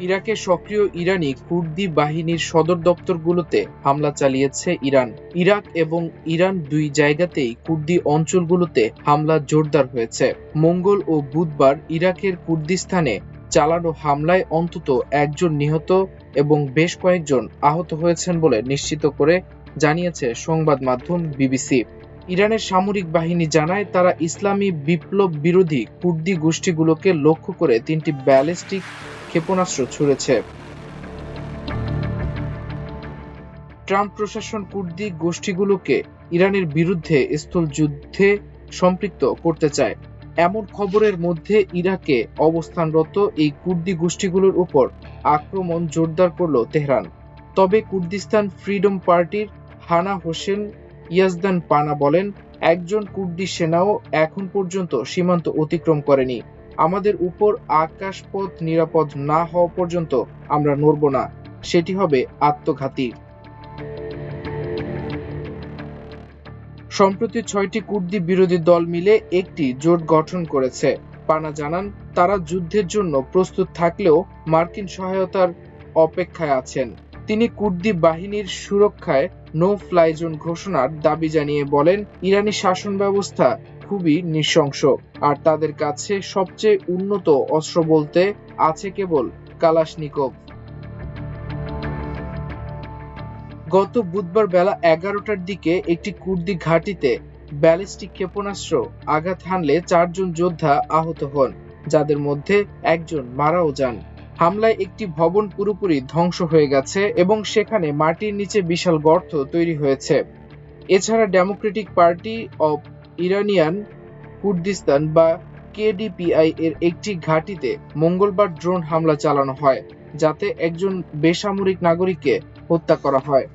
ইরাকে সক্রিয় ইরানি কুর্দি বাহিনীর সদর দপ্তরগুলোতে হামলা চালিয়েছে ইরান। ইরাক এবং ইরান দুই জায়গাতেই কুর্দি অঞ্চলগুলোতে হামলা জোরদার হয়েছে। মঙ্গল ও বুধবার ইরাকের কুর্দিস্তানে চালানো হামলায় অন্তত একজন নিহত এবং বেশ কয়েকজন আহত হয়েছেন বলে নিশ্চিত করে জানিয়েছে সংবাদ মাধ্যম বিবিসি। ইরানের সামরিক বাহিনী জানায় তারা ইসলামী বিপ্লব বিরোধী কুর্দি গোষ্ঠীগুলোকে লক্ষ্য করে 3টি ব্যালিস্টিক ক্ষেপণাস্ত্র ছুড়েছে। ট্রাম্প প্রশাসন কুর্দি গোষ্ঠীগুলোকে ইরানের বিরুদ্ধে স্থলযুদ্ধে সম্পৃক্ত করতে চায়। এমন খবরের মধ্যে ইরাকে অবস্থানরত এই কুর্দি গোষ্ঠীগুলোর উপর আক্রমণ জোরদার করল তেহরান। তবে কুর্দিস্তান ফ্রিডম পার্টির হানা হোসেন ইয়াজদান পানা বলেন, একজন কুর্দি সেনাও এখন পর্যন্ত সীমান্ত অতিক্রম করেনি। আমাদের উপর আকাশপথ নিরাপদ না হওয়া পর্যন্ত আমরা নড়ব না, সেটি হবে আত্মঘাতী। সম্প্রতি 6টি কুর্দি বিরোধী দল মিলে একটি জোট গঠন করেছে। পানা জানান, তারা যুদ্ধের জন্য প্রস্তুত থাকলেও মার্কিন সহায়তার অপেক্ষায় আছেন। তিনি কুর্দি বাহিনীর সুরক্ষায় নো ফ্লাই জোন ঘোষণার দাবি জানিয়ে বলেন, ইরানি শাসন ব্যবস্থা খুবই নৃশংস, আর তাদের কাছে সবচেয়ে উন্নত অস্ত্র বলতে আছে কেবল কালাশনিকভ। গত বুধবার বেলা 11টার দিকে একটি কুর্দি ঘাঁটিতে ব্যালিস্টিক ক্ষেপণাস্ত্র আঘাত হানলে 4 জন যোদ্ধা আহত হন, যাদের মধ্যে একজন মারাও যান। হামলায় একটি ভবন পুরোপুরি ধ্বংস হয়ে গেছে এবং সেখানে মাটির নিচে বিশাল গর্ত তৈরি হয়েছে। এছাড়া Democratic party of Iranian Kurdistan বা কেডিপিআই এর একটি ঘাঁটিতে মঙ্গলবার ড্রোন হামলা চালানো হয়, যাতে একজন বেসামরিক নাগরিককে হত্যা করা হয়।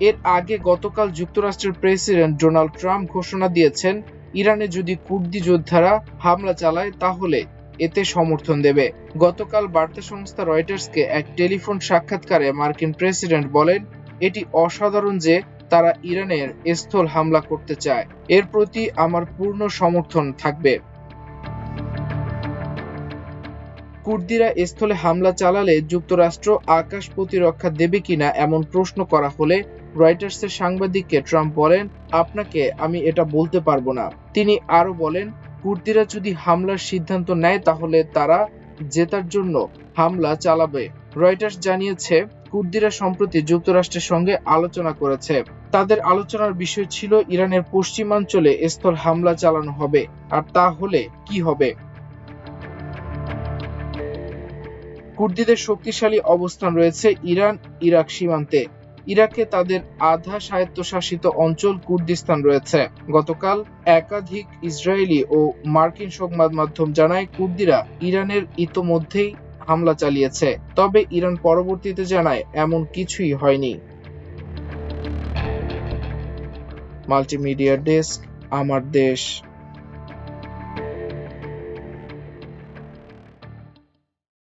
এর আগে গতকাল যুক্তরাষ্ট্রের প্রেসিডেন্ট ডোনাল্ড ট্রাম্প ঘোষণা দিয়েছেন, ইরানে যদি কুর্দি যোদ্ধারা হামলা চালায় তাহলে এতে সমর্থন দেবে। গতকাল বার্তা সংস্থা রয়টার্সকে এক টেলিফোন সাক্ষাৎকারে মার্কিন প্রেসিডেন্ট বলেন, এটি অসাধারণ যে তারা ইরানের স্থল হামলা করতে চায়। এর প্রতি আমার পূর্ণ সমর্থন থাকবে। কুর্দিরা স্থলে হামলা চালালে যুক্তরাষ্ট্র আকাশ প্রতিরক্ষা দেবে কিনা এমন প্রশ্ন করা হলে রয়টার্সের সাংবাদিককে ট্রাম্প বলেন, আপনাকে আমি এটা বলতে পারবো না। তিনি আরো বলেন, কুর্দিরা যদি হামলার সিদ্ধান্ত নেয় তাহলে তারা জেতার জন্য হামলা চালাবে। রয়টার্স জানিয়েছে, কুর্দিরা সম্প্রতি যুক্তরাষ্ট্রের সঙ্গে আলোচনা করেছে। তাদের আলোচনার বিষয় ছিল ইরানের পশ্চিমাঞ্চলে স্থল হামলা চালানো হবে, আর তা হলে কি হবে। কুর্দিদের শক্তিশালী অবস্থান রয়েছে ইরান ইরাক সীমান্তে। ইরাকে তাদের আধা স্বায়ত্তশাসিত অঞ্চল কুর্দিস্তান রয়েছে। গতকাল একাধিক ইসরায়েলি ও মার্কিন সংবাদ মাধ্যম জানায়, কুর্দিরা ইরানের ইতোমধ্যেই হামলা চালিয়েছে, তবে ইরান পরবর্তীতে জানায় এমন কিছুই হয়নি। মাল্টিমিডিয়া ডেস্ক, আমার দেশ।